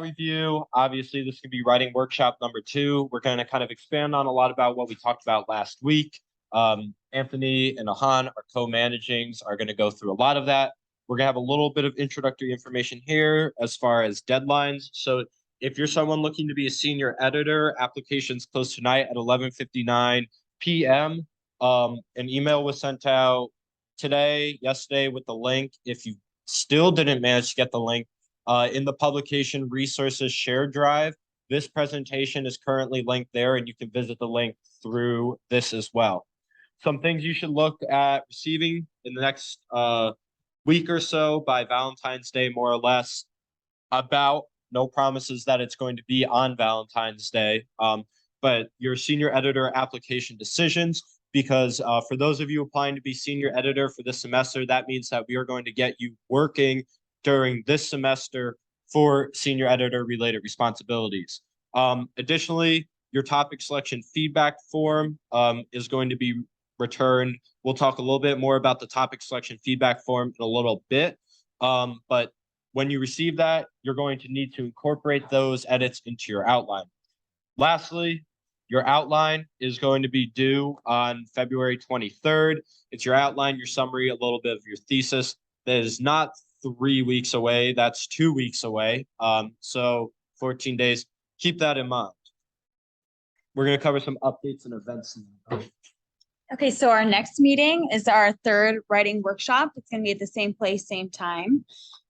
review. Obviously, this could be writing workshop number 2. We're going to kind of expand on a lot about what we talked about last week. Anthony and Ahan, our co-managings, are going to go through a lot of that. We're going to have a little bit of introductory information here as far as deadlines. So if you're someone looking to be a senior editor, applications close tonight at 11:59 p.m. An email was sent out yesterday with the link. If you still didn't manage to get the link, in the publication resources shared drive, this presentation is currently linked there, and you can visit the link through this as well. Some things you should look at receiving in the next week or so by Valentine's Day, more or less. About no promises that it's going to be on Valentine's Day, but your senior editor application decisions, because for those of you applying to be senior editor for this semester, that means that we are going to get you working during this semester for senior editor related responsibilities. Additionally, your topic selection feedback form is going to be returned. We'll talk a little bit more about the topic selection feedback form in a little bit, but when you receive that, you're going to need to incorporate those edits into your outline. Lastly, your outline is going to be due on February 23rd. It's your outline, your summary, a little bit of your thesis. That is not 3 weeks away. That's 2 weeks away. So 14 days. Keep that in mind. We're going to cover some updates and events now. Okay, so our next meeting is our 3rd writing workshop. It's going to be at the same place, same time.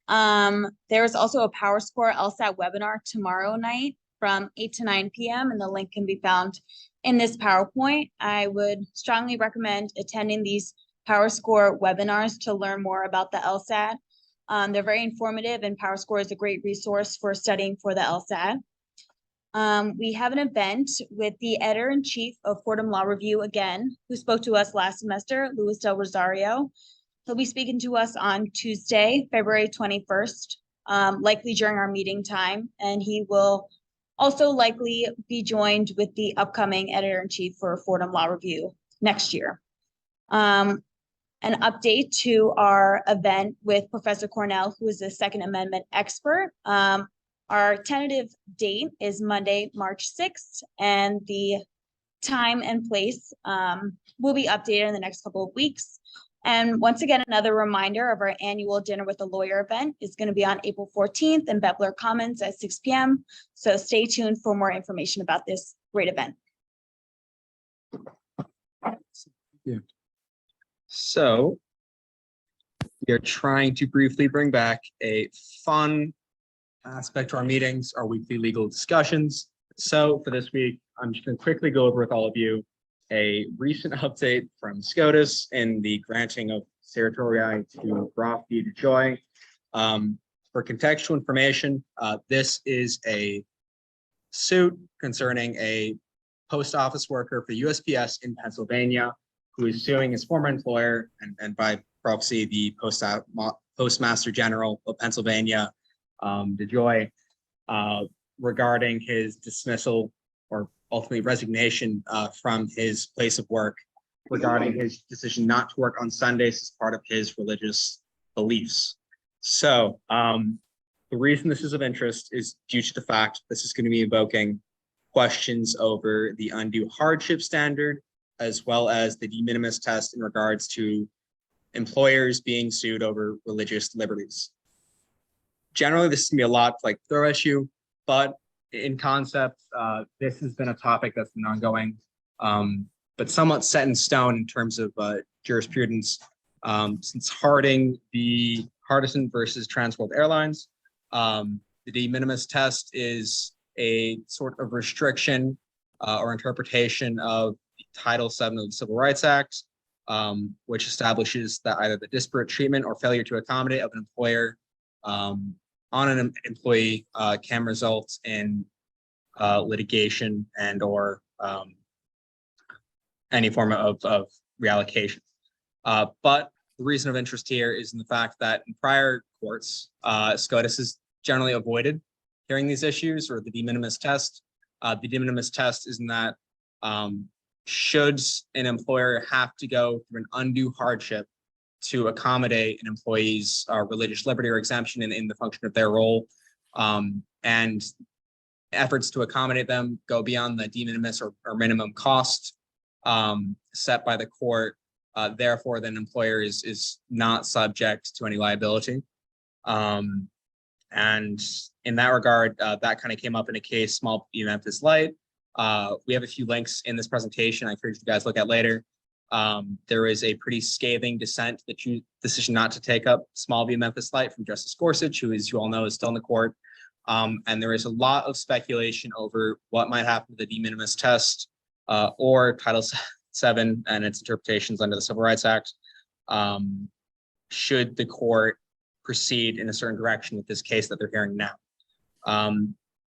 There is also a PowerScore LSAT webinar tomorrow night from 8 to 9 p.m. and the link can be found in this PowerPoint. I would strongly recommend attending these PowerScore webinars to learn more about the LSAT. They're very informative, and PowerScore is a great resource for studying for the LSAT. We have an event with the editor-in-chief of Fordham Law Review again, who spoke to us last semester, Luis Del Rosario. He'll be speaking to us on Tuesday, February 21st, likely during our meeting time, and he will also likely be joined with the upcoming editor-in-chief for Fordham Law Review next year. An update to our event with Professor Cornell, who is the Second Amendment expert. Our tentative date is Monday, March 6th, and the time and place will be updated in the next couple of weeks. And once again, another reminder of our annual Dinner with a Lawyer event is going to be on April 14th in Bepler Commons at 6 p.m. So stay tuned for more information about this great event. Thank you. So we are trying to briefly bring back a fun aspect to our meetings, our weekly legal discussions. So for this week, I'm just going to quickly go over with all of you a recent update from SCOTUS in the granting of certiorari to Groff v. DeJoy. For contextual information, this is a suit concerning a post office worker for USPS in Pennsylvania who is suing his former employer and by proxy the Postmaster General of Pennsylvania, DeJoy, regarding his dismissal or ultimately resignation from his place of work, regarding his decision not to work on Sundays as part of his religious beliefs. So the reason this is of interest is due to the fact this is going to be evoking questions over the undue hardship standard, as well as the de minimis test in regards to employers being sued over religious liberties. Generally, this is going to be a lot like thorough issue, but in concept, this has been a topic that's been ongoing, but somewhat set in stone in terms of jurisprudence since Harding v. Hardison versus Transworld Airlines. The de minimis test is a sort of restriction or interpretation of Title VII of the Civil Rights Act, which establishes that either the disparate treatment or failure to accommodate of an employer on an employee can result in litigation and or any form of reallocation. But the reason of interest here is in the fact that in prior courts, SCOTUS has generally avoided hearing these issues or the de minimis test. The de minimis test is in that should an employer have to go through an undue hardship to accommodate an employee's religious liberty or exemption in the function of their role, And efforts to accommodate them go beyond the de minimis or minimum cost set by the court. Therefore, then employer is not subject to any liability. And in that regard, that kind of came up in a case, Small v. Memphis Light. We have a few links in this presentation. I encourage you guys to look at later. There is a pretty scathing dissent, the decision not to take up Small v. Memphis Light from Justice Gorsuch, who, as you all know, is still in the court. And there is a lot of speculation over what might happen to the de minimis test or Title VII and its interpretations under the Civil Rights Act. Should the court proceed in a certain direction with this case that they're hearing now.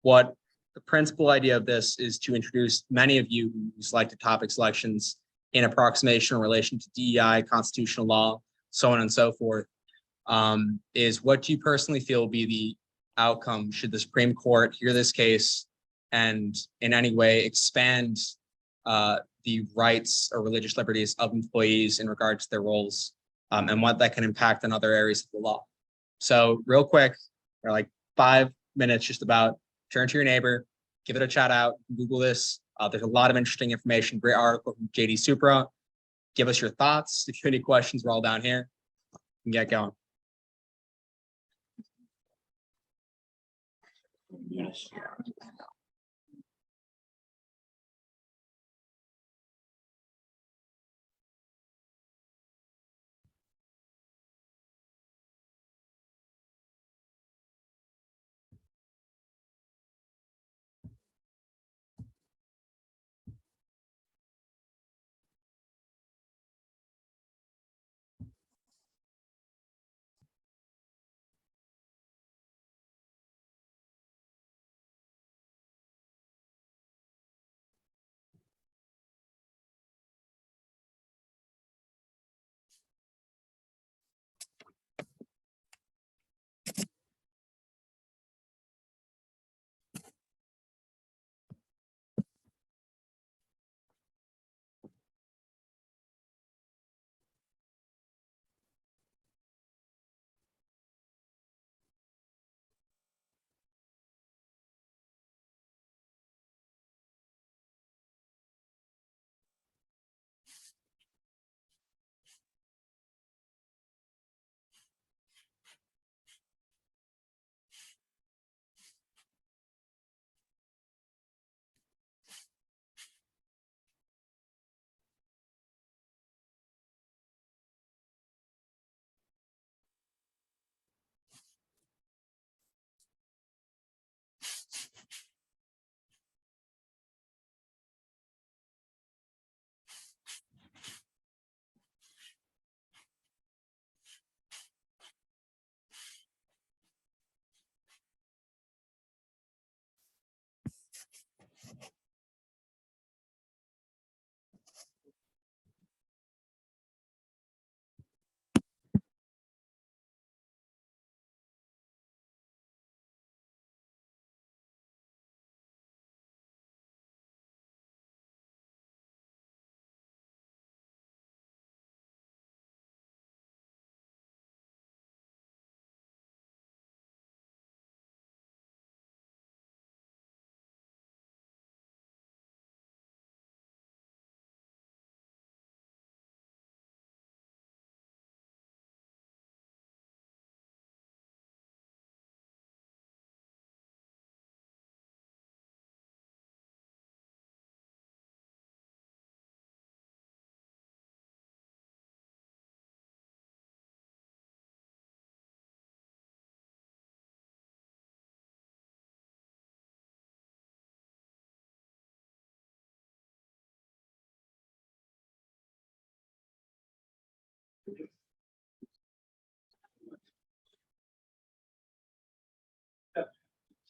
What the principal idea of this is to introduce many of you who selected topic selections in approximation in relation to DEI, constitutional law, so on and so forth, is what do you personally feel will be the outcome should the Supreme Court hear this case and in any way expand the rights or religious liberties of employees in regards to their roles and what that can impact on other areas of the law. So real quick, or like 5 minutes, just about turn to your neighbor, give it a shout out, Google this. There's a lot of interesting information, great article from JD Supra. Give us your thoughts. If you have any questions, we're all down here. We can get going. Yes.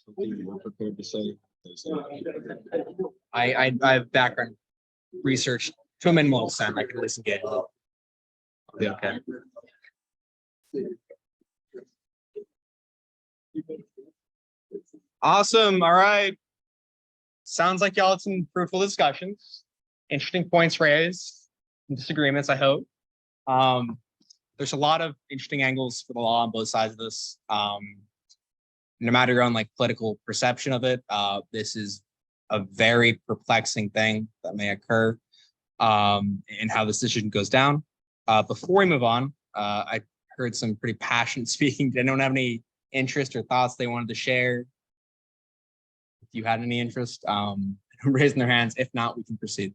Something you were prepared to say. I have background research to a minimal extent. I can listen to it. Yeah, okay. Awesome. All right. Sounds like y'all had some fruitful discussions, interesting points raised, and disagreements, I hope. There's a lot of interesting angles for the law on both sides of this. no matter your own like political perception of it, this is a very perplexing thing that may occur and how this decision goes down. Before we move on, I heard some pretty passionate speaking. Did anyone have any interest or thoughts they wanted to share? If you had any interest, raising their hands. If not, we can proceed.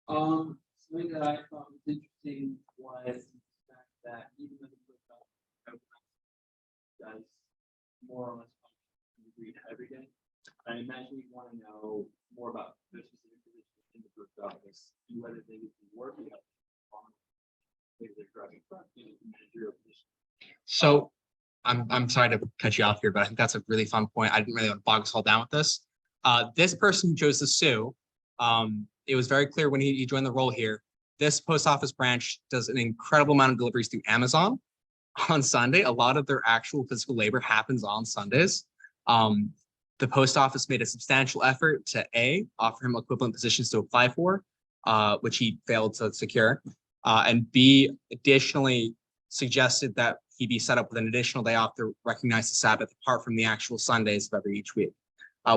Something that I thought was interesting was the fact that even though the does more or less read every day, I imagine you want to know more about the specific positions in the post office and whether they would be working up on maybe they're driving truck, maybe the managerial position. So I'm sorry to cut you off here, but I think that's a really fun point. I didn't really want to bog us all down with this. This person who chose to sue, it was very clear when he joined the role here. This post office branch does an incredible amount of deliveries through Amazon on Sunday. A lot of their actual physical labor happens on Sundays. The post office made a substantial effort to offer him equivalent positions to apply for, which he failed to secure, and B, additionally suggested that he be set up with an additional day off to recognize the Sabbath apart from the actual Sundays of each week,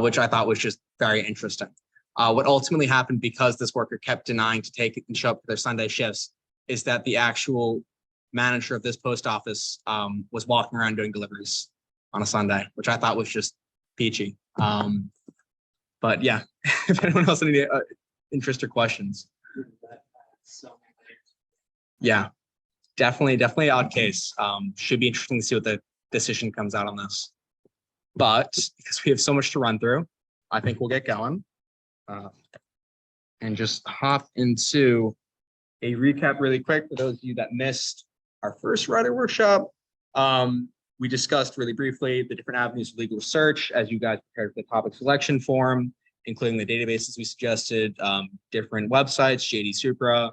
which I thought was just very interesting. What ultimately happened, because this worker kept denying to take it and show up for their Sunday shifts, is that the actual manager of this post office was walking around doing deliveries on a Sunday, which I thought was just peachy. But yeah, if anyone else has any interest or questions. Yeah, definitely odd case. Should be interesting to see what the decision comes out on this. But because we have so much to run through, I think we'll get going and just hop into a recap really quick for those of you that missed our first writer workshop. We discussed really briefly the different avenues of legal research as you guys prepared for the topic selection form, including the databases we suggested, different websites, JD Supra,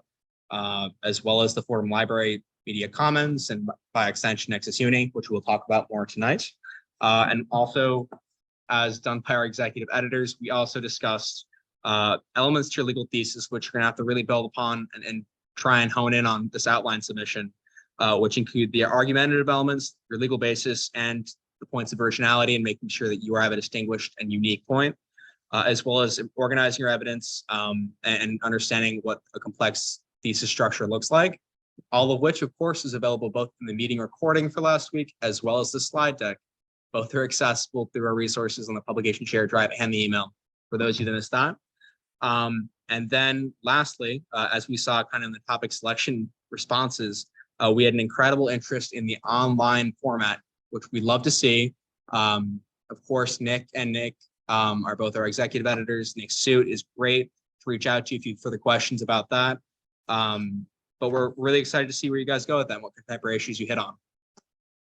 as well as the Fordham Library Media Commons, and by extension, Nexus Uni, which we'll talk about more tonight. And also, as done by our executive editors, we also discussed elements to your legal thesis, which you're going to have to really build upon and try and hone in on this outline submission, which include the argumentative elements, your legal basis, and the points of versionality, and making sure that you have a distinguished and unique point, as well as organizing your evidence and understanding what a complex thesis structure looks like. All of which, of course, is available both in the meeting recording for last week, as well as the slide deck. Both are accessible through our resources on the publication share drive and the email for those of you that missed that. And then lastly, as we saw kind of in the topic selection responses, we had an incredible interest in the online format, which we love to see. Of course, Nick are both our executive editors. Nick's suit is great to reach out to you if you have further questions about that. But we're really excited to see where you guys go with that, what contemporary issues you hit on.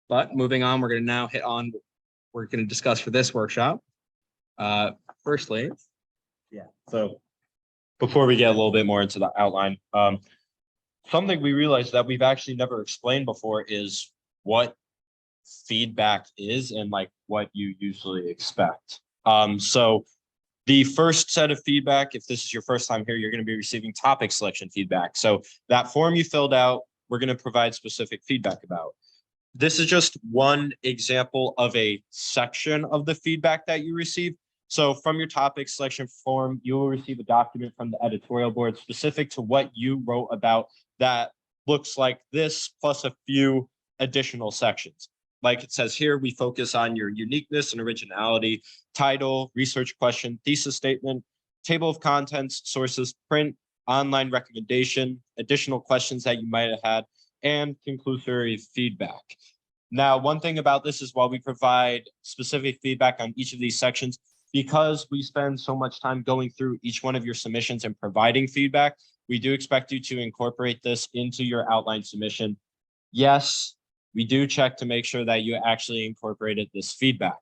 But moving on, we're going to now hit on what we're going to discuss for this workshop. Firstly, So before we get a little bit more into the outline, something we realized that we've actually never explained before is what feedback is and like what you usually expect. So the first set of feedback, if this is your first time here, you're going to be receiving topic selection feedback. So that form you filled out, we're going to provide specific feedback about. This is just one example of a section of the feedback that you receive. So from your topic selection form, you will receive a document from the editorial board specific to what you wrote about that looks like this, plus a few additional sections. Like it says here, we focus on your uniqueness and originality, title, research question, thesis statement, table of contents, sources, print, online recommendation, additional questions that you might have had, and conclusory feedback. Now, one thing about this is while we provide specific feedback on each of these sections, because we spend so much time going through each one of your submissions and providing feedback, we do expect you to incorporate this into your outline submission. Yes, we do check to make sure that you actually incorporated this feedback.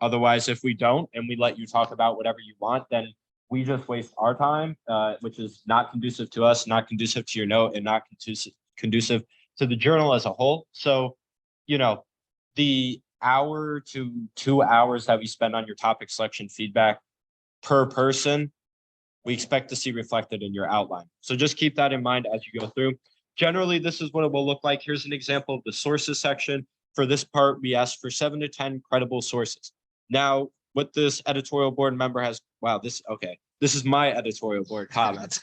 Otherwise, if we don't and we let you talk about whatever you want, then we just waste our time, which is not conducive to us, not conducive to your note, and not conducive to the journal as a whole. So, you know, the hour to 2 hours that we spend on your topic selection feedback per person, we expect to see reflected in your outline. So just keep that in mind as you go through. Generally, this is what it will look like. Here's an example of the sources section. for this part, we asked for 7 to 10 credible sources. Now, what this editorial board member has, wow, this is my editorial board comments.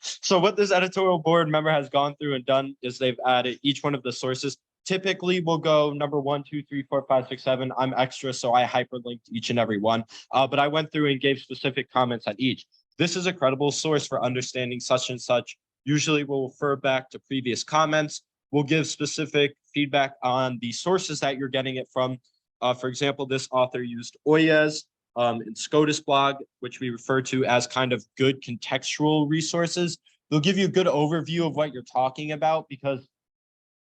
So what this editorial board member has gone through and done is they've added each one of the sources. Typically, we'll go number 1, 2, 3, 4, 5, 6, 7. I'm extra, so I hyperlinked each and every one. But I went through and gave specific comments on each. This is a credible source for understanding such and such. Usually we'll refer back to previous comments. We'll give specific feedback on the sources that you're getting it from. For example, this author used Oyez and SCOTUS blog, which we refer to as kind of good contextual resources. They'll give you a good overview of what you're talking about, because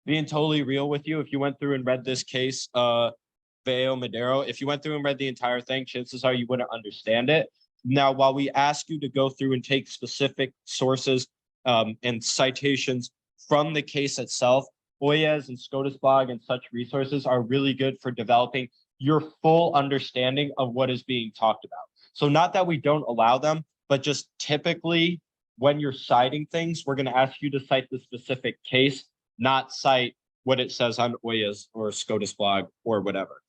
being totally real with you, if you went through and read this case, Veo Madero, if you went through and read the entire thing, chances are you wouldn't understand it. Now, while we ask you to go through and take specific sources and citations from the case itself, Oyez and SCOTUS blog and such resources are really good for developing your full understanding of what is being talked about. So not that we don't allow them, but just typically when you're citing things, we're going to ask you to cite the specific case, not cite what it says on Oyez or SCOTUS blog or whatever.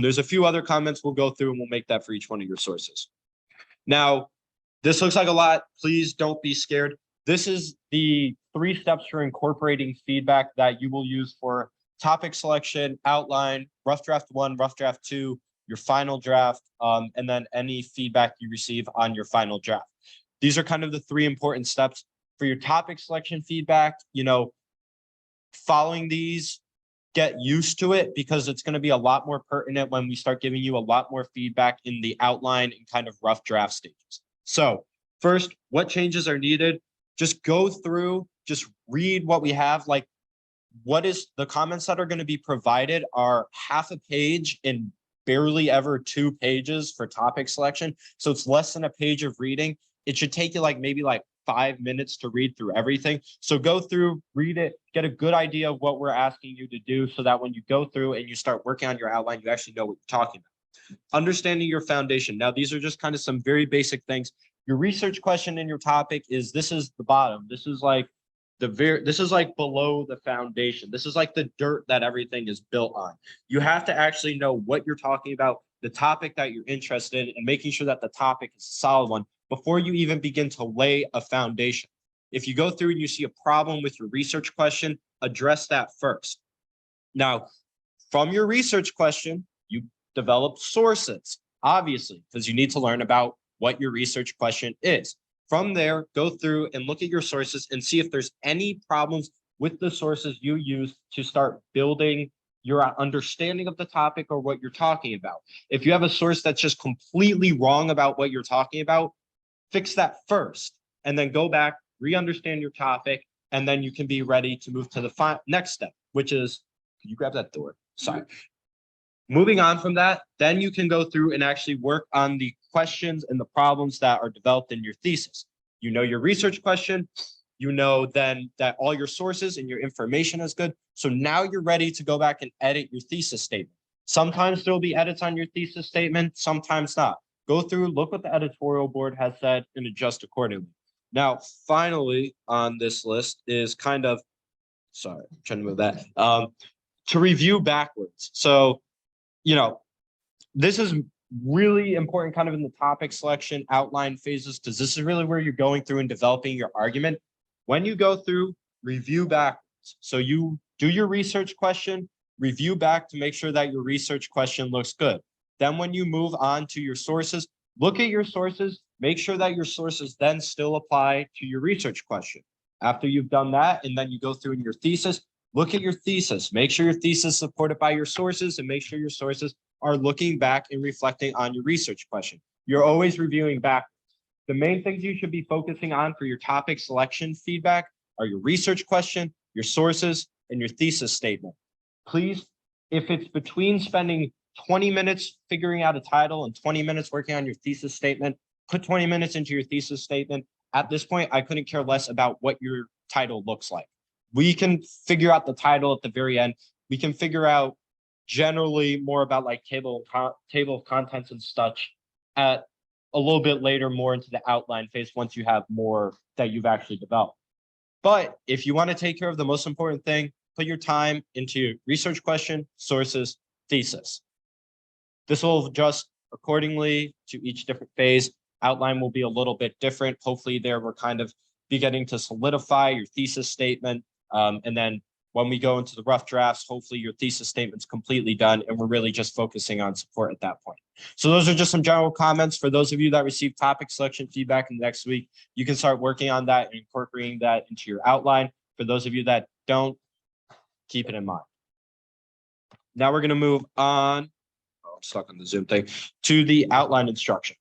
There's a few other comments we'll go through and we'll make that for each one of your sources. Now, this looks like a lot. Please don't be scared. This is the 3 steps for incorporating feedback that you will use for topic selection, outline, rough draft 1, rough draft 2, your final draft, and then any feedback you receive on your final draft. These are kind of the 3 important steps for your topic selection feedback. You know, following these, get used to it, because it's going to be a lot more pertinent when we start giving you a lot more feedback in the outline and kind of rough draft stages. So first, what changes are needed? Just go through, just read what we have. Like, what is the comments that are going to be provided are half a page and barely ever 2 pages for topic selection. So it's less than a page of reading. It should take you maybe 5 minutes to read through everything. So go through, read it, get a good idea of what we're asking you to do, so that when you go through and you start working on your outline, you actually know what you're talking about. Understanding your foundation. Now, these are just kind of some very basic things. Your research question in your topic is, this is the bottom. This is below the foundation. This is like the dirt that everything is built on. You have to actually know what you're talking about, the topic that you're interested in, and making sure that the topic is a solid one before you even begin to lay a foundation. If you go through and you see a problem with your research question, address that first. Now, from your research question, you develop sources, obviously, because you need to learn about what your research question is. From there, go through and look at your sources and see if there's any problems with the sources you use to start building your understanding of the topic or what you're talking about. If you have a source that's just completely wrong about what you're talking about, fix that first, and then go back, re-understand your topic, and then you can be ready to move to the next step, which is, can you grab that door? Sorry. Moving on from that, then you can go through and actually work on the questions and the problems that are developed in your thesis. You know your research question, you know then that all your sources and your information is good. So now you're ready to go back and edit your thesis statement. Sometimes there'll be edits on your thesis statement, sometimes not. Go through, look what the editorial board has said, and adjust accordingly. Now, finally on this list is kind of, sorry, I'm trying to move that, to review backwards. So, you know, this is really important kind of in the topic selection outline phases, because this is really where you're going through and developing your argument. When you go through, review backwards. So you do your research question, review back to make sure that your research question looks good. Then when you move on to your sources, look at your sources, make sure that your sources then still apply to your research question. After you've done that, and then you go through in your thesis, look at your thesis, make sure your thesis is supported by your sources, and make sure your sources are looking back and reflecting on your research question. You're always reviewing back. The main things you should be focusing on for your topic selection feedback are your research question, your sources, and your thesis statement. Please, if it's between spending 20 minutes figuring out a title and 20 minutes working on your thesis statement, put 20 minutes into your thesis statement. At this point, I couldn't care less about what your title looks like. We can figure out the title at the very end. We can figure out generally more about table of contents and such at a little bit later, more into the outline phase, once you have more that you've actually developed. But if you want to take care of the most important thing, put your time into your research question, sources, thesis. This will adjust accordingly to each different phase. Outline will be a little bit different. Hopefully there we're kind of beginning to solidify your thesis statement. And then when we go into the rough drafts, hopefully your thesis statement's completely done and we're really just focusing on support at that point. So those are just some general comments. For those of you that receive topic selection feedback in the next week, you can start working on that and incorporating that into your outline. For those of you that don't, keep it in mind. Now we're going to move on. Oh, I'm stuck on the Zoom thing, to the outline instruction.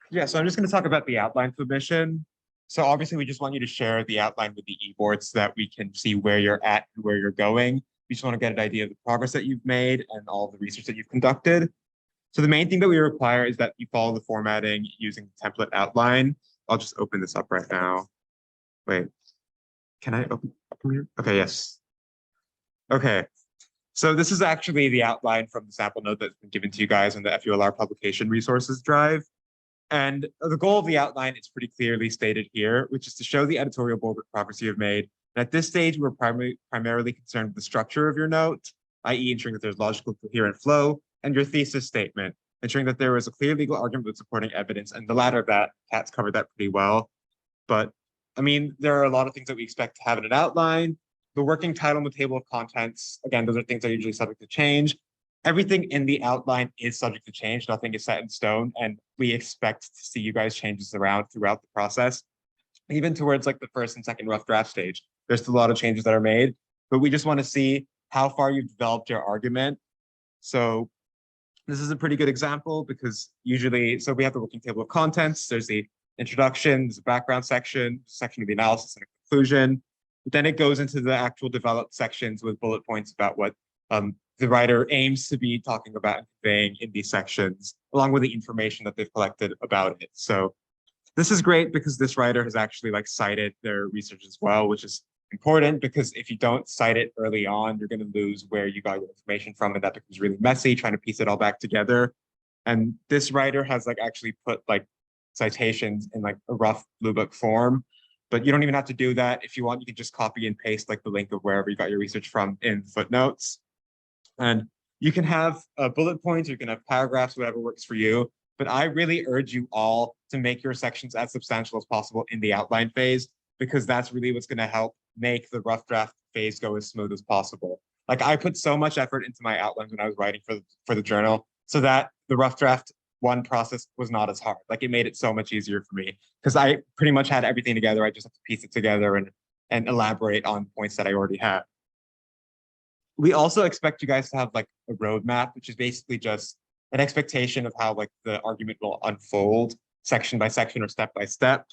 Yeah, so I'm just going to talk about the outline submission. So obviously, we just want you to share the outline with the e-board so that we can see where you're at and where you're going. We just want to get an idea of the progress that you've made and all the research that you've conducted. So the main thing that we require is that you follow the formatting using the template outline. I'll just open this up right now. Wait, can I open from here? Okay, yes. Okay, so this is actually the outline from the sample note that's been given to you guys in the FULR publication resources drive. And the goal of the outline is pretty clearly stated here, which is to show the editorial board what progress you have made. And at this stage, we're primarily concerned with the structure of your note, i.e. ensuring that there's logical, coherent flow, and your thesis statement, ensuring that there is a clear legal argument with supporting evidence. And the latter of that, Kat's covered that pretty well. But I mean, there are a lot of things that we expect to have in an outline. The working title and the table of contents, again, those are things that are usually subject to change. Everything in the outline is subject to change. Nothing is set in stone. And we expect to see you guys change this around throughout the process. Even towards like the first and second rough draft stage, there's still a lot of changes that are made, but we just want to see how far you've developed your argument. So this is a pretty good example because usually, so we have the working table of contents, there's the introduction, there's a background section, section of the analysis and a conclusion. But then it goes into the actual developed sections with bullet points about what the writer aims to be talking about and conveying in these sections, along with the information that they've collected about it. So this is great because this writer has actually like cited their research as well, which is important because if you don't cite it early on, you're going to lose where you got your information from, and that becomes really messy trying to piece it all back together. And this writer has like actually put like citations in like a rough Blue Book form, but you don't even have to do that. If you want, you can just copy and paste like the link of wherever you got your research from in footnotes. And you can have bullet points, you can have paragraphs, whatever works for you. But I really urge you all to make your sections as substantial as possible in the outline phase, because that's really what's going to help make the rough draft phase go as smooth as possible. Like I put so much effort into my outlines when I was writing for the journal so that the rough draft one process was not as hard. Like it made it so much easier for me because I pretty much had everything together. I just have to piece it together and elaborate on points that I already had. We also expect you guys to have like a roadmap, which is basically just an expectation of how like the argument will unfold section by section or step by step.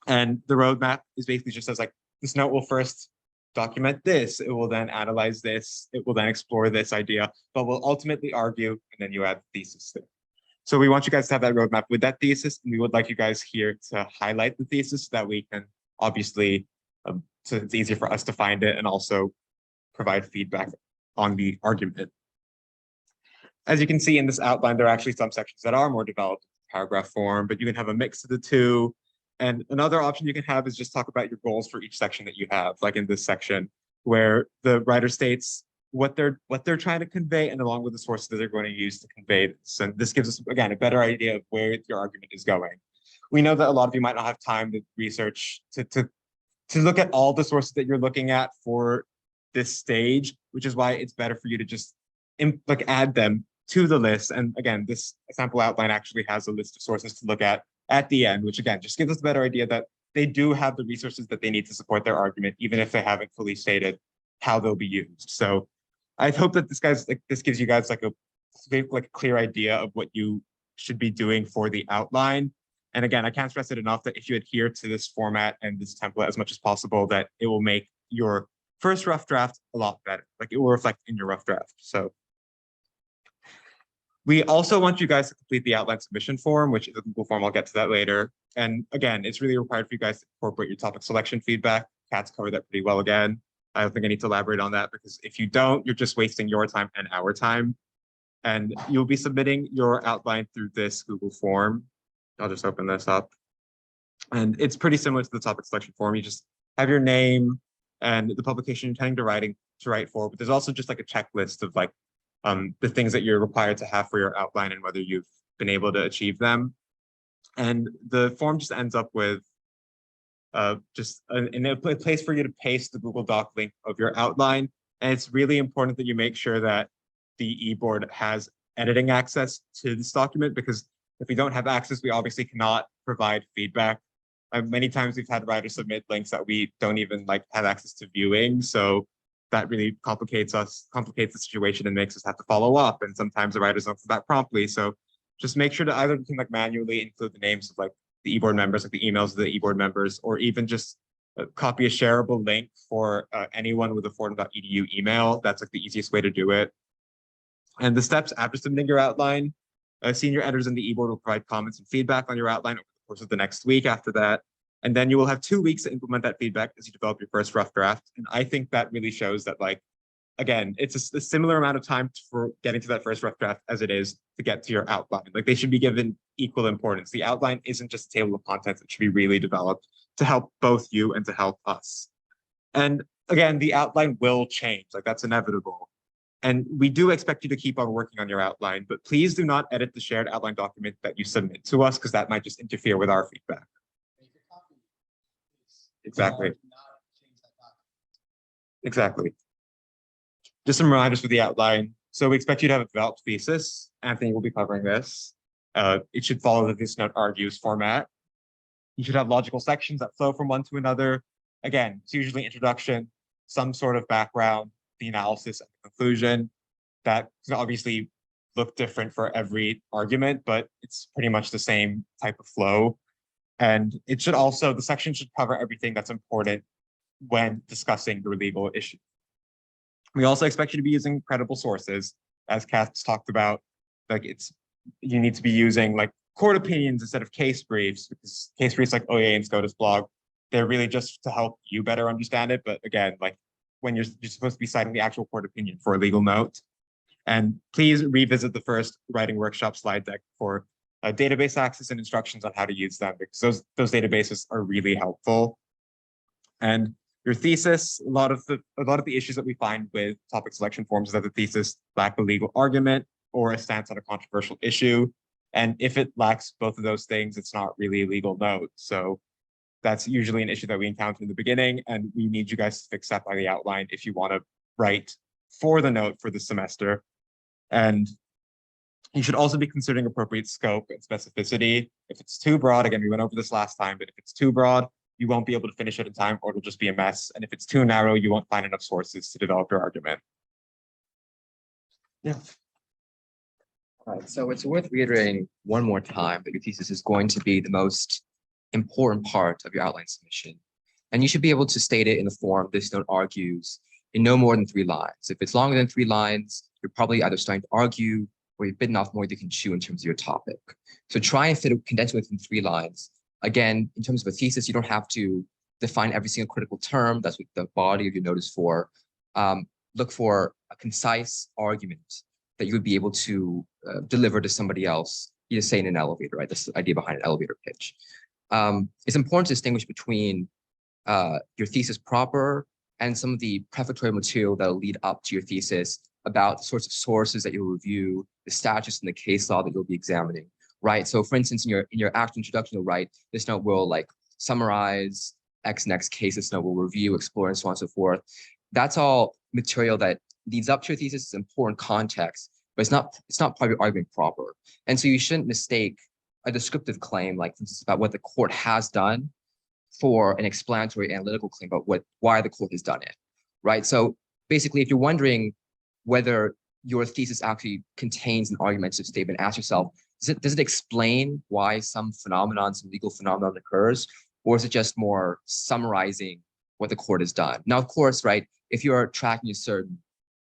And the roadmap is basically just as like, this note will first document this, it will then analyze this, it will then explore this idea, but will ultimately argue, and then you add the thesis there. So we want you guys to have that roadmap with that thesis, and we would like you guys here to highlight the thesis so that we can obviously, so it's easier for us to find it and also provide feedback on the argument. As you can see in this outline, there are actually some sections that are more developed in paragraph form, but you can have a mix of the two. And another option you can have is just talk about your goals for each section that you have, like in this section, where the writer states what they're trying to convey and along with the sources that they're going to use to convey this. And this gives us, again, a better idea of where your argument is going. We know that a lot of you might not have time to research, to look at all the sources that you're looking at for this stage, which is why it's better for you to just like add them to the list. And again, this sample outline actually has a list of sources to look at the end, which again, just gives us a better idea that they do have the resources that they need to support their argument, even if they haven't fully stated how they'll be used. So I hope that this gives you guys like a clear idea of what you should be doing for the outline. And again, I can't stress it enough that if you adhere to this format and this template as much as possible, that it will make your first rough draft a lot better. Like it will reflect in your rough draft. So we also want you guys to complete the outline submission form, which is a Google form. I'll get to that later. And again, it's really required for you guys to incorporate your topic selection feedback. Kat's covered that pretty well again. I don't think I need to elaborate on that because if you don't, you're just wasting your time and our time. And you'll be submitting your outline through this Google form. I'll just open this up. And it's pretty similar to the topic selection form. You just have your name, and the publication you're intending to write for, but there's also just like a checklist of like the things that you're required to have for your outline and whether you've been able to achieve them. And the form just ends up with just a place for you to paste the Google Doc link of your outline. And it's really important that you make sure that the e-board has editing access to this document, because if we don't have access, we obviously cannot provide feedback. Many times we've had writers submit links that we don't even like have access to viewing. So that really complicates the situation and makes us have to follow up. And sometimes the writers don't come back promptly. So just make sure to either you can like manually include the names of like the e-board members, like the emails of the e-board members, or even just copy a shareable link for anyone with a fordham.edu email. That's like the easiest way to do it. And the steps after submitting your outline, senior editors in the e-board will provide comments and feedback on your outline over the course of the next week after that. And then you will have 2 weeks to implement that feedback as you develop your first rough draft. And I think that really shows that, like, again, it's a similar amount of time for getting to that first rough draft as it is to get to your outline. Like, they should be given equal importance. The outline isn't just a table of contents. It should be really developed to help both you and to help us. And again, the outline will change. Like, that's inevitable. And we do expect you to keep on working on your outline, but please do not edit the shared outline document that you submit to us, because that might just interfere with our feedback. Exactly. Exactly. Just some reminders for the outline. So we expect you to have a developed thesis. Anthony will be covering this. It should follow the This Note Argues format. You should have logical sections that flow from one to another. Again, it's usually introduction, some sort of background, the analysis, and the conclusion. That can obviously look different for every argument, but it's pretty much the same type of flow. And it should also, the section should cover everything that's important when discussing your legal issue. We also expect you to be using credible sources, as Kath talked about. Like, you need to be using like court opinions instead of case briefs, because case briefs like OA and SCOTUS blog, they're really just to help you better understand it. But again, like, when you're supposed to be citing the actual court opinion for a legal note. And please revisit the first writing workshop slide deck for database access and instructions on how to use them, because those databases are really helpful. And your thesis, a lot of the issues that we find with topic selection forms is that the thesis lack a legal argument or a stance on a controversial issue. And if it lacks both of those things, it's not really a legal note. So that's usually an issue that we encounter in the beginning, and we need you guys to fix that by the outline if you want to write for the note for the semester. And you should also be considering appropriate scope and specificity. If it's too broad, again, we went over this last time, but if it's too broad, you won't be able to finish it in time, or it'll just be a mess. And if it's too narrow, you won't find enough sources to develop your argument. Yeah. All right, so it's worth reiterating one more time that your thesis is going to be the most important part of your outline submission. And you should be able to state it in the form This Note Argues in no more than 3 lines. If it's longer than 3 lines, you're probably either starting to argue or you've bitten off more than you can chew in terms of your topic. So try and condense it within 3 lines. Again, in terms of a thesis, you don't have to define every single critical term. That's what the body of your note is for. Look for a concise argument that you would be able to deliver to somebody else, you say in an elevator, right? That's the idea behind an elevator pitch. It's important to distinguish between your thesis proper and some of the prefatory material that will lead up to your thesis about the sorts of sources that you'll review, the statutes and the case law that you'll be examining, right? So for instance, in your actual introduction, you'll write, this note will like summarize X next case, this note will review, explore, and so on and so forth. That's all material that leads up to your thesis. It's important context, but it's not part of your argument proper. And so you shouldn't mistake a descriptive claim, like for instance, about what the court has done, for an explanatory analytical claim about why the court has done it, right? So basically, if you're wondering whether your thesis actually contains an argumentative statement, ask yourself, does it explain why some legal phenomenon occurs, or is it just more summarizing what the court has done? Now, of course, right, if you're tracking a certain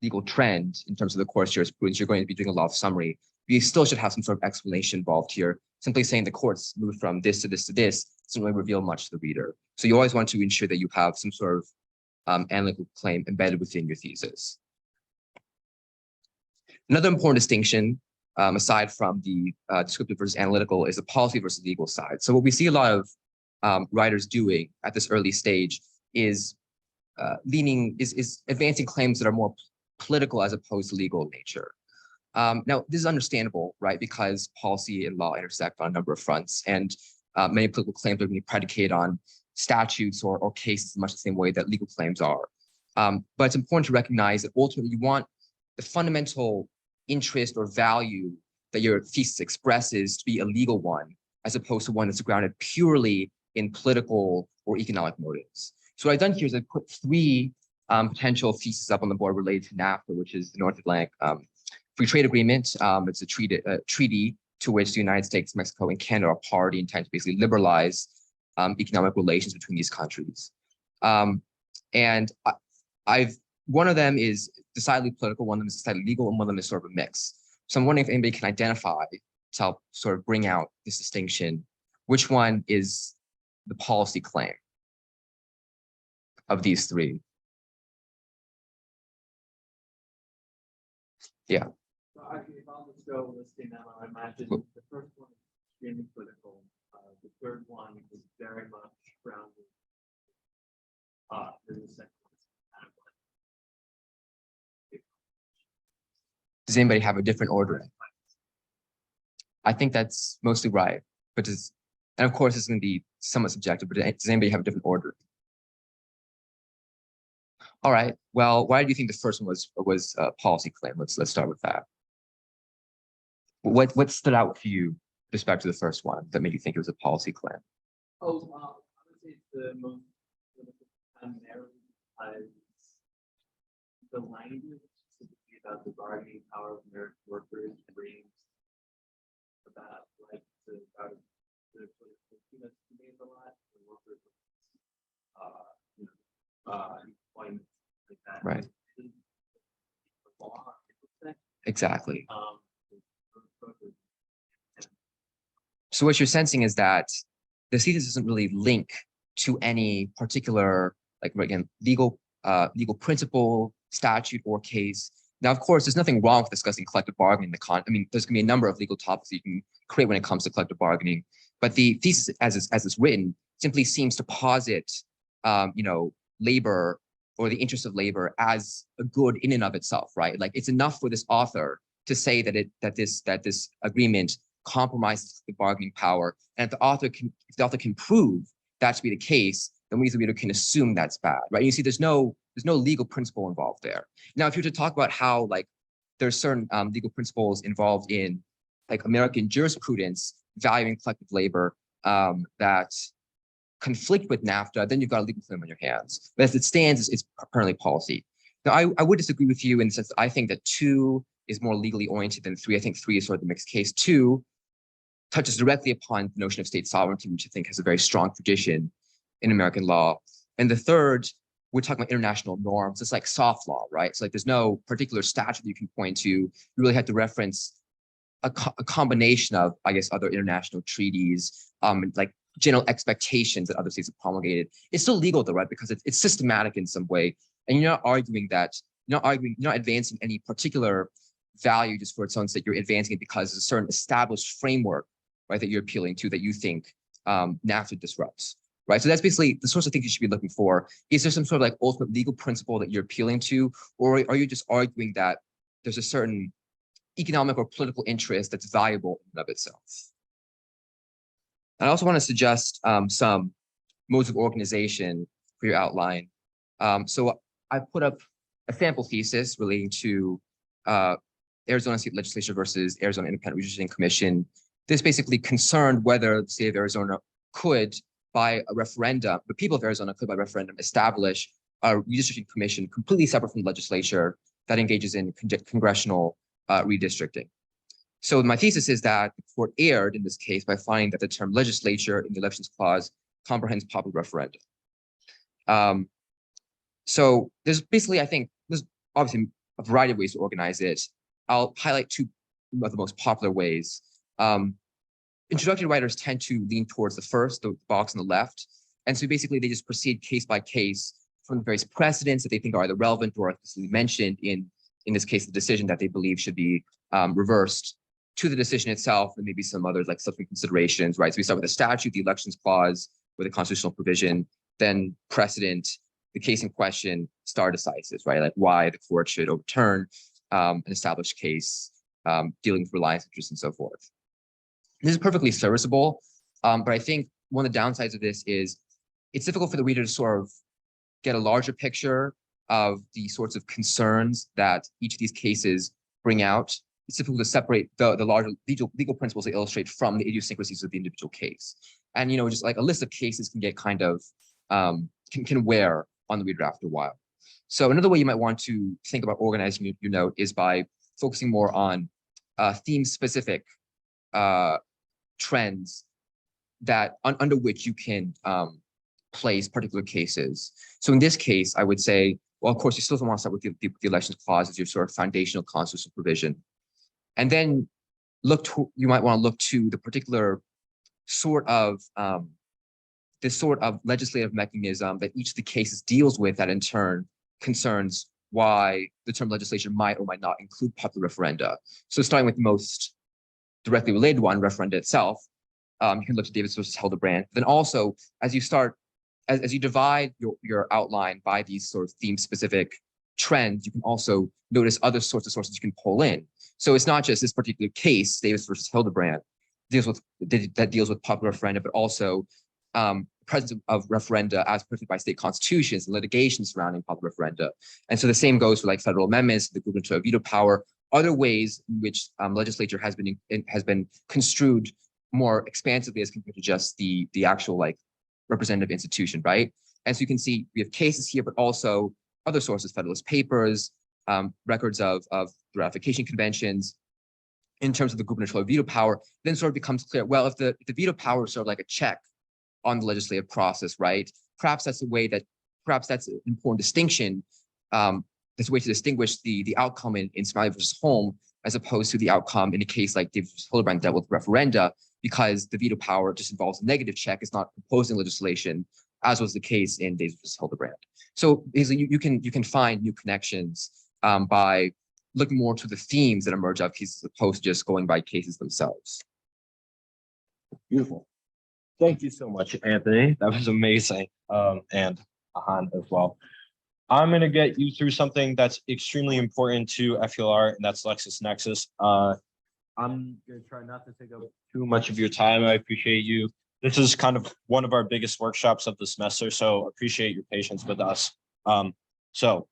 legal trend in terms of the court's jurisprudence, you're going to be doing a lot of summary. You still should have some sort of explanation involved here. Simply saying the court's moved from this to this to this doesn't really reveal much to the reader. So you always want to ensure that you have some sort of analytical claim embedded within your thesis. Another important distinction, aside from the descriptive versus analytical, is the policy versus legal side. So what we see a lot of writers doing at this early stage is leaning is advancing claims that are more political as opposed to legal in nature. Now, this is understandable, right? Because policy and law intersect on a number of fronts, and many political claims are going to be predicated on statutes or cases in much the same way that legal claims are. But it's important to recognize that ultimately you want the fundamental interest or value that your thesis expresses to be a legal one, as opposed to one that's grounded purely in political or economic motives. So what I've done here is I put three potential theses up on the board related to NAFTA, which is the North Atlantic Free Trade Agreement. It's a treaty to which the United States, Mexico, and Canada are party, intend to basically liberalize economic relations between these countries. And one of them is decidedly political, one of them is decidedly legal, and one of them is sort of a mix. So I'm wondering if anybody can identify, to help sort of bring out this distinction, which one is the policy claim of these three? Yeah. So actually, if I'll just go listing them, I imagine Cool. the first one is extremely political. The third one is very much grounded. There's a second one is kind of like. Does anybody have a different ordering? I think that's mostly right, but and of course it's going to be somewhat subjective, but does anybody have a different order? All right, well, why do you think the first one was a policy claim? Let's start with that. What stood out for you with respect to the first one that made you think it was a policy claim? Oh, I would say it's the most primarily because the language specifically about the bargaining power of American workers brings about like the made a lot, the workers, employment like that. Right. The law, Exactly. So what you're sensing is that the thesis doesn't really link to any particular, like again, legal principle, statute, or case. Now, of course, there's nothing wrong with discussing collective bargaining. I mean, there's going to be a number of legal topics that you can create when it comes to collective bargaining. But the thesis, as it's written, simply seems to posit, labor or the interest of labor as a good in and of itself, right? Like it's enough for this author to say that this agreement compromises the bargaining power, and if the author can prove that to be the case, then we as a reader can assume that's bad, right? You see, there's no legal principle involved there. Now, if you're to talk about how like there's certain legal principles involved in like American jurisprudence valuing collective labor that conflict with NAFTA, then you've got a legal claim on your hands. But as it stands, it's apparently policy. Now, I would disagree with you in the sense that I think that 2 is more legally oriented than 3. I think 3 is sort of the mixed case. 2 touches directly upon the notion of state sovereignty, which I think has a very strong tradition in American law. And the third, we're talking about international norms. It's like soft law, right? So like there's no particular statute you can point to. You really have to reference a combination of, I guess, other international treaties, like general expectations that other states have promulgated. It's still legal though, right? Because it's systematic in some way. And you're not arguing that, you're not advancing any particular value just for its own sake. You're advancing it because there's a certain established framework, right, that you're appealing to that you think NAFTA disrupts, right? So that's basically the sorts of things you should be looking for. Is there some sort of like ultimate legal principle that you're appealing to, or are you just arguing that there's a certain economic or political interest that's valuable in and of itself? And I also want to suggest some modes of organization for your outline. So I put up a sample thesis relating to Arizona State Legislature versus Arizona Independent Redistricting Commission. This basically concerned whether the state of Arizona could, by a referendum, the people of Arizona could, by referendum, establish a redistricting commission completely separate from the legislature that engages in congressional redistricting. So my thesis is that the court erred in this case by finding that the term legislature in the elections clause comprehends popular referendum. So there's basically, I think, there's obviously a variety of ways to organize it. I'll highlight 2 of the most popular ways. Introductory writers tend to lean towards the first, the box on the left. And so basically they just proceed case by case from the various precedents that they think are either relevant or explicitly mentioned in this case, the decision that they believe should be reversed, to the decision itself, and maybe some others like subsequent considerations, right? So we start with the statute, the elections clause, with a constitutional provision, then precedent, the case in question stare decisis, right? Like why the court should overturn an established case dealing with reliance interests and so forth. This is perfectly serviceable, but I think one of the downsides of this is it's difficult for the reader to sort of get a larger picture of the sorts of concerns that each of these cases bring out. It's difficult to separate the larger legal principles they illustrate from the idiosyncrasies of the individual case. And, you know, just like a list of cases can get kind of, can wear on the reader after a while. So another way you might want to think about organizing your note is by focusing more on theme-specific trends that under which you can place particular cases. So in this case, I would say, well, of course, you still want to start with the elections clause as your sort of foundational constitutional provision. And then you might want to look to the particular sort of this sort of legislative mechanism that each of the cases deals with that in turn concerns why the term legislation might or might not include popular referenda. So starting with the most directly related one, referenda itself, you can look to Davis versus Hildebrand. Then also, as you start, as you divide your outline by these sort of theme-specific trends, you can also notice other sorts of sources you can pull in. So it's not just this particular case, Davis versus Hildebrand, that deals with popular referenda, but also presence of referenda as predicted by state constitutions and litigation surrounding public referenda. And so the same goes for like federal amendments, the gubernatorial veto power, other ways in which legislature has been construed more expansively as compared to just the actual like representative institution, right? And so you can see we have cases here, but also other sources, Federalist Papers, records of the ratification conventions. In terms of the gubernatorial veto power, then sort of becomes clear, well, if the veto power is sort of like a check on the legislative process, right? Perhaps that's an important distinction. There's a way to distinguish the outcome in Smiley versus Holm as opposed to the outcome in a case like Davis versus Hildebrand dealt with referenda, because the veto power just involves a negative check. It's not proposing legislation, as was the case in Davis versus Hildebrand. So basically, you can find new connections by looking more to the themes that emerge out of cases as opposed to just going by cases themselves. Beautiful. Thank you so much, Anthony. That was amazing. And Ahan as well. I'm going to get you through something that's extremely important to FULR, and that's LexisNexis. I'm going to try not to take up too much of your time. I appreciate you. This is kind of one of our biggest workshops of the semester, so appreciate your patience with us. So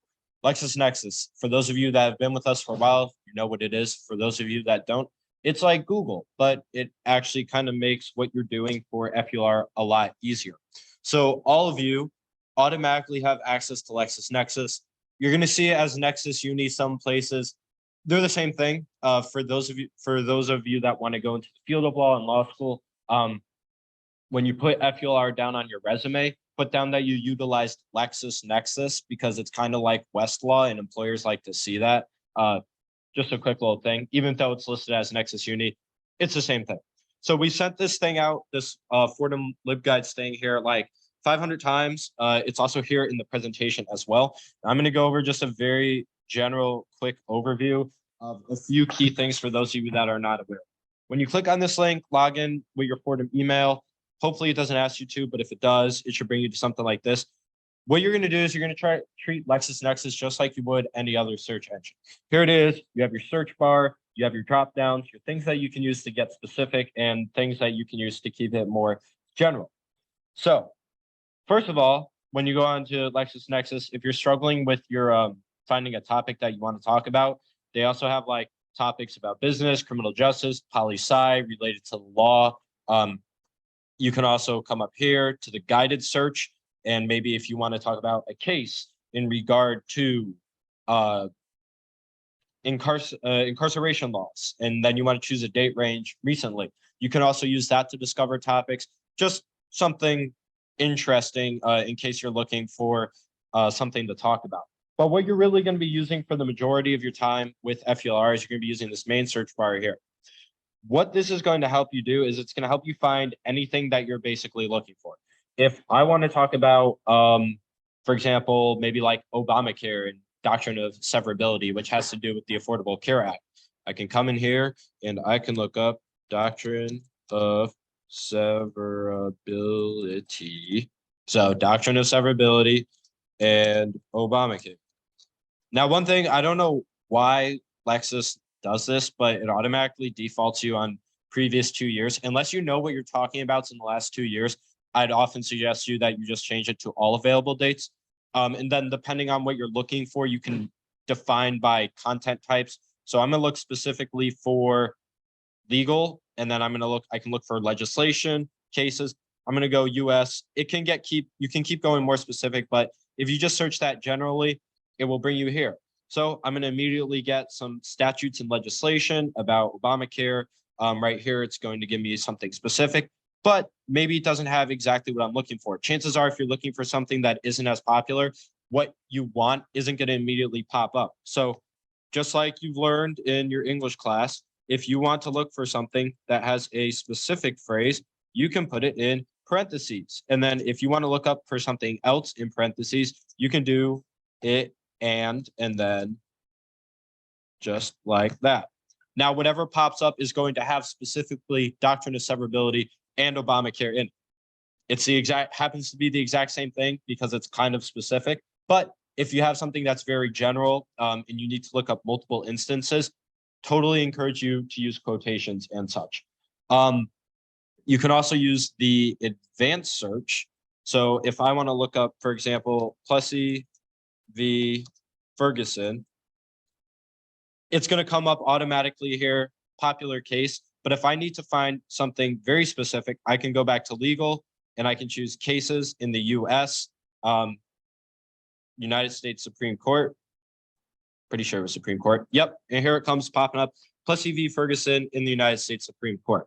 LexisNexis, for those of you that have been with us for a while, you know what it is. For those of you that don't, it's like Google, but it actually kind of makes what you're doing for FULR a lot easier. So all of you automatically have access to LexisNexis. You're going to see it as Nexus Uni some places. They're the same thing. For those of you that want to go into the field of law and law school, when you put FULR down on your resume, put down that you utilized LexisNexis, because it's kind of like Westlaw and employers like to see that. Just a quick little thing, even though it's listed as Nexus Uni, it's the same thing. So we sent this thing out, this Fordham LibGuide thing here like 500 times. It's also here in the presentation as well. I'm going to go over just a very general, quick overview of a few key things for those of you that are not aware. When you click on this link, log in with your Fordham email. Hopefully it doesn't ask you to, but if it does, it should bring you to something like this. What you're going to do is you're going to treat LexisNexis just like you would any other search engine. Here it is. You have your search bar, you have your drop downs, your things that you can use to get specific, and things that you can use to keep it more general. So first of all, when you go on to LexisNexis, if you're struggling with your finding a topic that you want to talk about, they also have like topics about business, criminal justice, poli-sci, related to law. You can also come up here to the guided search. And maybe if you want to talk about a case in regard to incarceration laws, and then you want to choose a date range recently, you can also use that to discover topics, just something interesting in case you're looking for something to talk about. But what you're really going to be using for the majority of your time with FULR is you're going to be using this main search bar here. What this is going to help you do is it's going to help you find anything that you're basically looking for. If I want to talk about, for example, maybe like Obamacare and doctrine of severability, which has to do with the Affordable Care Act, I can come in here and I can look up doctrine of severability. So doctrine of severability, and Obamacare. Now, one thing, I don't know why Lexis does this, but it automatically defaults you on previous 2 years. Unless you know what you're talking about in the last 2 years, I'd often suggest you that you just change it to all available dates. And then depending on what you're looking for, you can define by content types. So I'm gonna look specifically for legal, and then I can look for legislation, cases. I'm gonna go US. You can keep going more specific, but if you just search that generally, it will bring you here. So I'm gonna immediately get some statutes and legislation about Obamacare. Right here, it's going to give me something specific, but maybe it doesn't have exactly what I'm looking for. Chances are, if you're looking for something that isn't as popular, what you want isn't gonna immediately pop up. So just like you've learned in your English class, if you want to look for something that has a specific phrase, you can put it in parentheses. And then if you want to look up for something else in parentheses, you can do it and then just like that. Now, whatever pops up is going to have specifically doctrine of severability and Obamacare in it. It's happens to be the exact same thing because it's kind of specific. But if you have something that's very general and you need to look up multiple instances, totally encourage you to use quotations and such. You can also use the advanced search. So if I want to look up, for example, Plessy v. Ferguson, it's going to come up automatically here, popular case. But if I need to find something very specific, I can go back to legal and I can choose cases in the US, United States Supreme Court. Pretty sure it was Supreme Court. Yep. And here it comes popping up. Plessy v. Ferguson in the United States Supreme Court.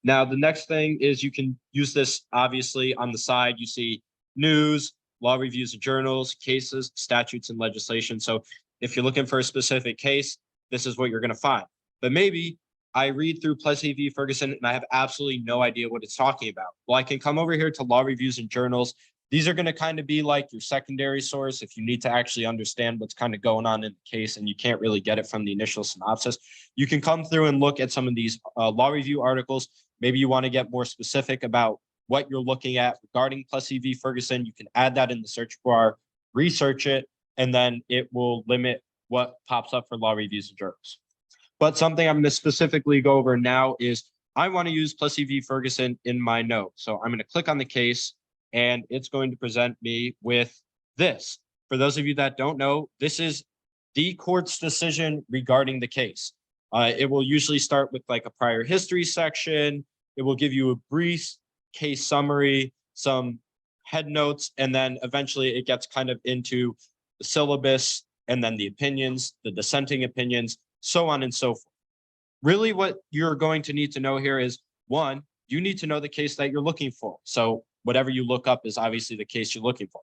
Now, the next thing is you can use this obviously on the side. You see news, law reviews of journals, cases, statutes, and legislation. So if you're looking for a specific case, this is what you're going to find. But maybe I read through Plessy v. Ferguson and I have absolutely no idea what it's talking about. Well, I can come over here to law reviews and journals. These are going to kind of be like your secondary source if you need to actually understand what's kind of going on in the case and you can't really get it from the initial synopsis. You can come through and look at some of these law review articles. Maybe you want to get more specific about what you're looking at regarding Plessy v. Ferguson. You can add that in the search bar, research it, and then it will limit what pops up for law reviews and journals. But something I'm going to specifically go over now is I want to use Plessy v. Ferguson in my note. So I'm going to click on the case and it's going to present me with this. For those of you that don't know, this is the court's decision regarding the case. It will usually start with like a prior history section. It will give you a brief case summary, some head notes, and then eventually it gets kind of into the syllabus and then the opinions, the dissenting opinions, so on and so forth. Really what you're going to need to know here is, one, you need to know the case that you're looking for. So whatever you look up is obviously the case you're looking for.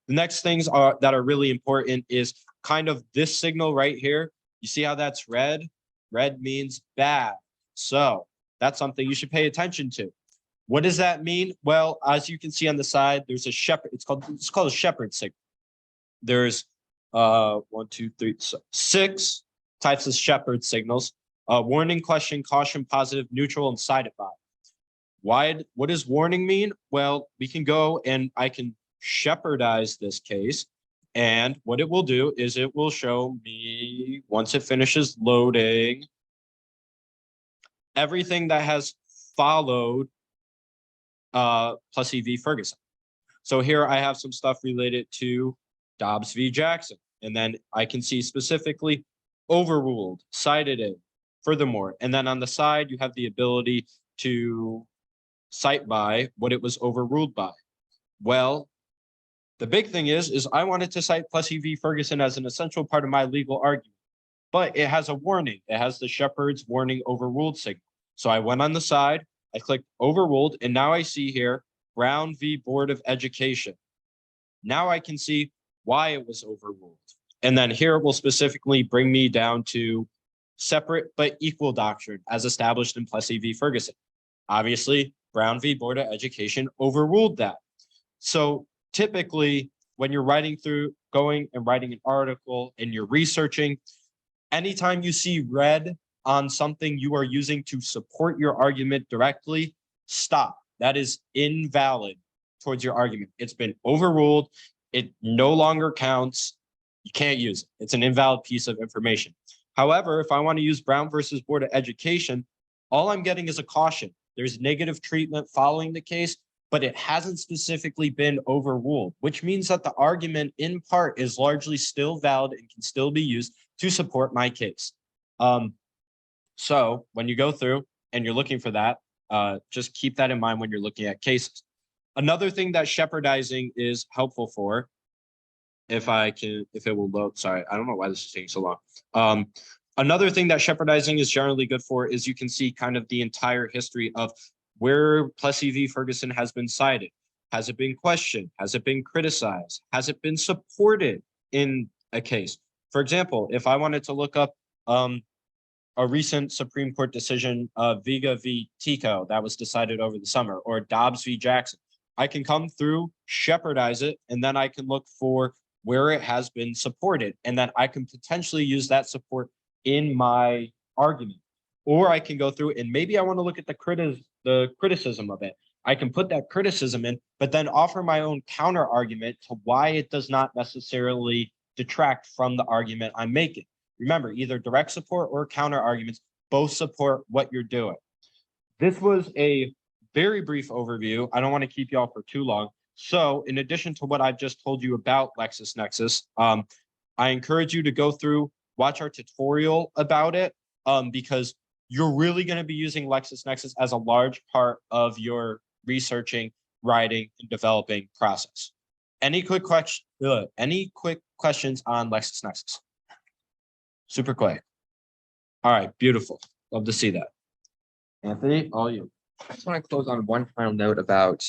The next things that are really important is kind of this signal right here. You see how that's red? Red means bad. So that's something you should pay attention to. What does that mean? Well, as you can see on the side, there's a shepherd. It's called a shepherd signal. There's 6 types of shepherd signals: warning, question, caution, positive, neutral, and sided by. What does warning mean? Well, we can go and I can shepherdize this case. And what it will do is it will show me, once it finishes loading, everything that has followed Plessy v. Ferguson. So here I have some stuff related to Dobbs v. Jackson. And then I can see specifically overruled, cited in, furthermore. And then on the side, you have the ability to cite by what it was overruled by. Well, the big thing is I wanted to cite Plessy v. Ferguson as an essential part of my legal argument, but it has a warning. It has the shepherd's warning overruled signal. So I went on the side, I clicked overruled, and now I see here Brown v. Board of Education. Now I can see why it was overruled. And then here it will specifically bring me down to separate but equal doctrine as established in Plessy v. Ferguson. Obviously, Brown v. Board of Education overruled that. So typically, when you're going and writing an article and you're researching, anytime you see red on something you are using to support your argument directly, stop. That is invalid towards your argument. It's been overruled. it no longer counts. You can't use it. It's an invalid piece of information. However, if I want to use Brown versus Board of Education, all I'm getting is a caution. There's negative treatment following the case, but it hasn't specifically been overruled, which means that the argument in part is largely still valid and can still be used to support my case. So when you go through and you're looking for that, just keep that in mind when you're looking at cases. Another thing that shepherdizing is helpful for, if it will load, sorry, I don't know why this is taking so long. Another thing that shepherdizing is generally good for is you can see kind of the entire history of where Plessy v. Ferguson has been cited. Has it been questioned? Has it been criticized? Has it been supported in a case? For example, if I wanted to look up a recent Supreme Court decision of Vega v. Tico that was decided over the summer, or Dobbs v. Jackson, I can come through, shepherdize it, and then I can look for where it has been supported, and then I can potentially use that support in my argument. Or I can go through and maybe I want to look at the criticism of it. I can put that criticism in, but then offer my own counter argument to why it does not necessarily detract from the argument I'm making. Remember, either direct support or counter arguments both support what you're doing. This was a very brief overview. I don't want to keep y'all for too long. So in addition to what I've just told you about LexisNexis, I encourage you to go through, watch our tutorial about it, because you're really going to be using LexisNexis as a large part of your researching, writing, and developing process. Any quick questions on LexisNexis? Super quick. All right, beautiful. Love to see that. Anthony, all you. I just want to close on one final note about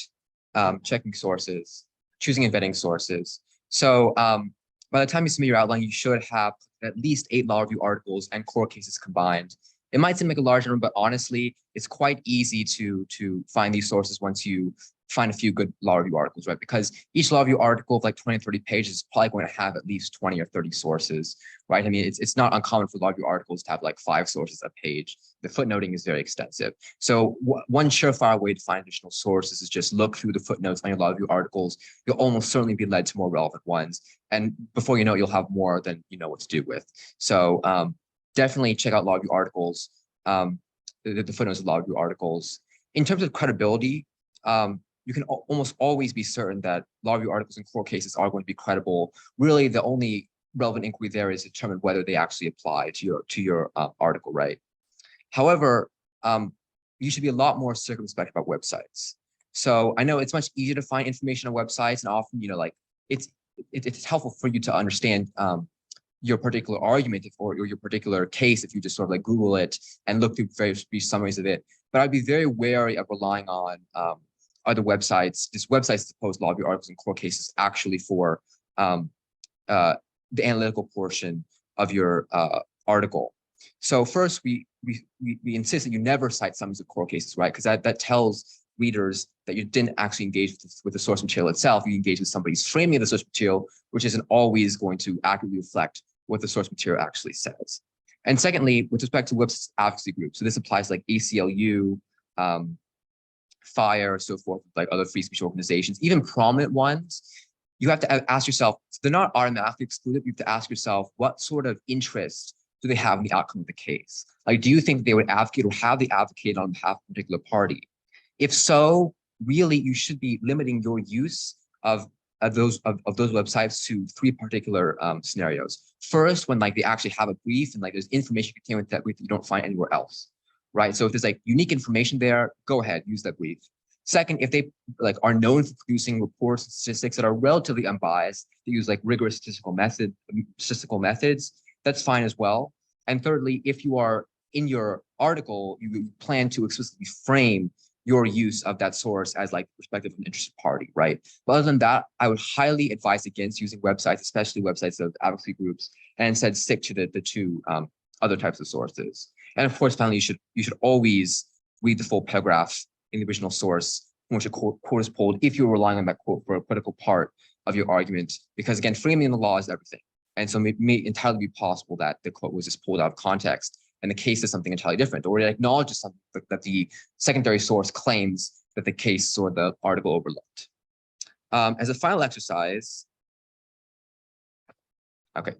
checking sources, choosing and vetting sources. So by the time you submit your outline, you should have at least 8 law review articles and court cases combined. It might seem like a large number, but honestly, it's quite easy to find these sources once you find a few good law review articles, right? Because each law review article of like 20 or 30 pages is probably going to have at least 20 or 30 sources, right? I mean, it's not uncommon for law review articles to have like 5 sources a page. The footnoting is very extensive. So one surefire way to find additional sources is just look through the footnotes on your law review articles. You'll almost certainly be led to more relevant ones. And before you know it, you'll have more than you know what to do with. So definitely check out law review articles, the footnotes of law review articles. In terms of credibility, you can almost always be certain that law review articles and court cases are going to be credible. Really, the only relevant inquiry there is to determine whether they actually apply to your article, right? However, you should be a lot more circumspect about websites. So I know it's much easier to find information on websites, and often, you know, like it's helpful for you to understand your particular argument or your particular case if you just sort of like Google it and look through various brief summaries of it. But I'd be very wary of relying on other websites, just websites that post law review articles and court cases actually for the analytical portion of your article. So first, we insist that you never cite summaries of court cases, right? Because that tells readers that you didn't actually engage with the source material itself. You engage with somebody's framing of the source material, which isn't always going to accurately reflect what the source material actually says. And secondly, with respect to website advocacy groups, so this applies like ACLU, FIRE, so forth, like other free speech organizations, even prominent ones, you have to ask yourself, they're not automatically excluded. You have to ask yourself, what sort of interest do they have in the outcome of the case? Like, do you think they would advocate or have they advocated on behalf of a particular party? If so, really, you should be limiting your use of those websites to 3 particular scenarios. First, when like they actually have a brief and like there's information contained with that brief that you don't find anywhere else, right? So if there's like unique information there, go ahead, use that brief. Second, if they like are known for producing reports and statistics that are relatively unbiased, they use like rigorous statistical methods, that's fine as well. And thirdly, if you are in your article, you plan to explicitly frame your use of that source as like perspective of an interested party, right? But other than that, I would highly advise against using websites, especially websites of advocacy groups, and instead stick to the 2 other types of sources. And of course, finally, you should always read the full paragraph in the original source from which a quote is pulled if you're relying on that quote for a critical part of your argument, because again, framing in the law is everything. And so it may entirely be possible that the quote was just pulled out of context and the case is something entirely different, or it acknowledges something that the secondary source claims that the case or the article overlooked. As a final exercise, Okay,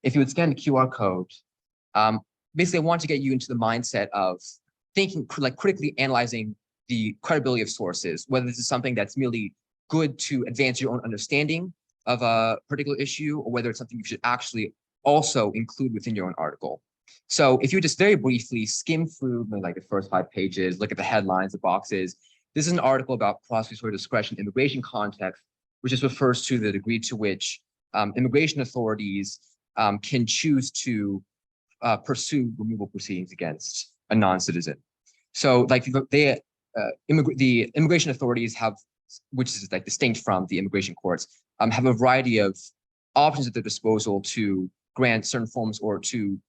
if you would scan the QR code, basically I want to get you into the mindset of thinking, critically analyzing the credibility of sources, whether this is something that's merely good to advance your own understanding of a particular issue, or whether it's something you should actually also include within your own article. So if you just very briefly skim through like the first 5 pages, look at the headlines, the boxes, this is an article about prosecutorial discretion in immigration context, which just refers to the degree to which immigration authorities can choose to pursue removal proceedings against a non-citizen. So like the immigration authorities have, which is like distinct from the immigration courts, have a variety of options at their disposal to grant certain forms or to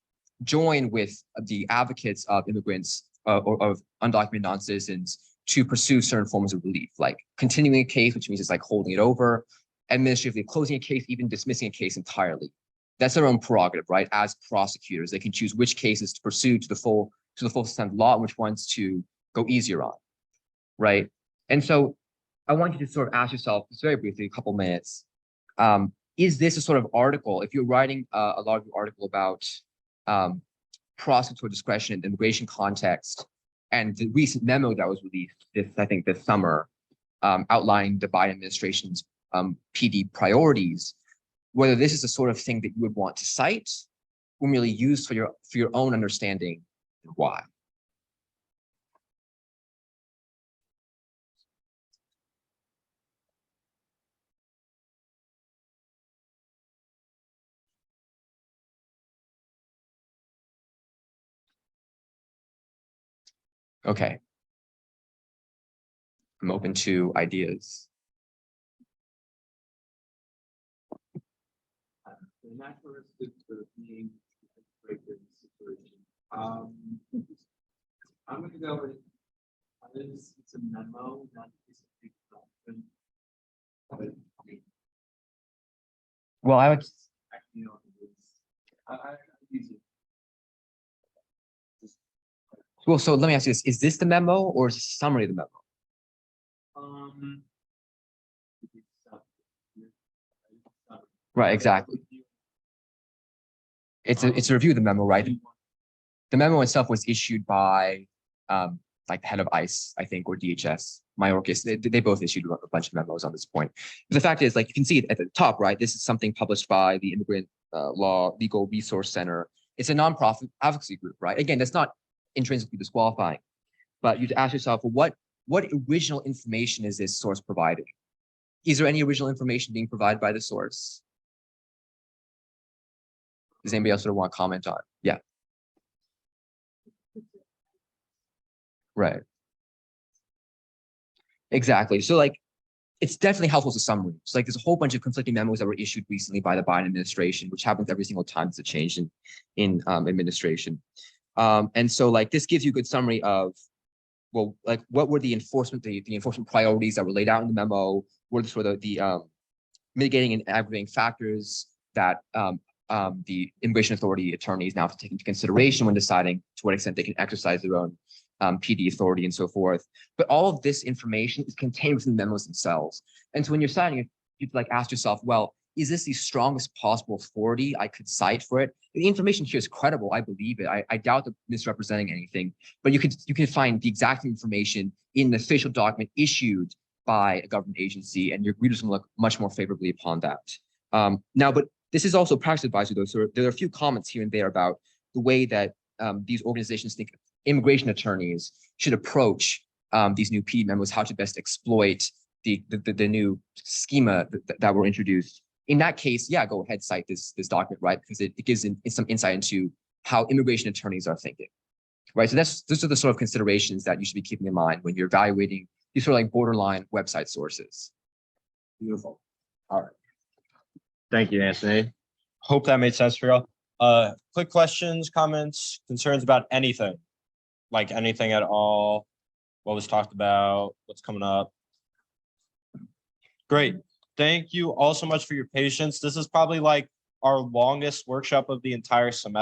join with the advocates of immigrants or of undocumented non-citizens to pursue certain forms of relief, like continuing a case, which means it's like holding it over, administratively closing a case, even dismissing a case entirely. That's their own prerogative, right? As prosecutors, they can choose which cases to pursue to the full extent of law and which ones to go easier on, right? And so I want you to sort of ask yourself, just very briefly, a couple minutes, is this a sort of article, if you're writing a law review article about prosecutorial discretion in the immigration context, and the recent memo that was released I think this summer, outlining the Biden administration's PD priorities, whether this is the sort of thing that you would want to cite or merely use for your own understanding, and why? Okay. I'm open to ideas. The natural risk of being break the situation. I'm gonna go with, it's a memo, not a piece of big document. But, Well, I would, you know, I use it. well, so let me ask you this, is this the memo or is this a summary of the memo? Right, exactly. It's a review of the memo, right? The memo itself was issued by like the head of ICE, I think, or DHS, Mayorkas. They both issued a bunch of memos on this point. But the fact is, like you can see it at the top, right? This is something published by the Immigrant Law Legal Resource Center. It's a nonprofit advocacy group, right? Again, that's not intrinsically disqualifying, but you'd ask yourself, well, what original information is this source providing? Is there any original information being provided by the source? Does anybody else sort of want to comment on? Yeah. Right. Exactly. So like, it's definitely helpful as a summary. So like there's a whole bunch of conflicting memos that were issued recently by the Biden administration, which happens every single time there's a change in administration. And so like this gives you a good summary of, well, like what were the enforcement priorities that were laid out in the memo? What are the sort of the mitigating and aggravating factors that the immigration authority attorneys now have to take into consideration when deciding to what extent they can exercise their own PD authority and so forth. But all of this information is contained within the memos themselves. And so when you're citing it, you'd like ask yourself, well, is this the strongest possible authority I could cite for it? The information here is credible. I believe it. I doubt that misrepresenting anything, but you can find the exact information in the official document issued by a government agency, and your readers will look much more favorably upon that. Now, but this is also practice advisory, though. So there are a few comments here and there about the way that these organizations think immigration attorneys should approach these new PD memos, how to best exploit the new schema that were introduced. In that case, yeah, go ahead, cite this document, right? Because it gives some insight into how immigration attorneys are thinking, right? So those are the sort of considerations that you should be keeping in mind when you're evaluating these sort of like borderline website sources. Beautiful. All right. Thank you, Anthony. Hope that made sense for y'all. Quick questions, comments, concerns about anything, like anything at all, what was talked about, what's coming up. Great. Thank you all so much for your patience. This is probably like our longest workshop of the entire semester.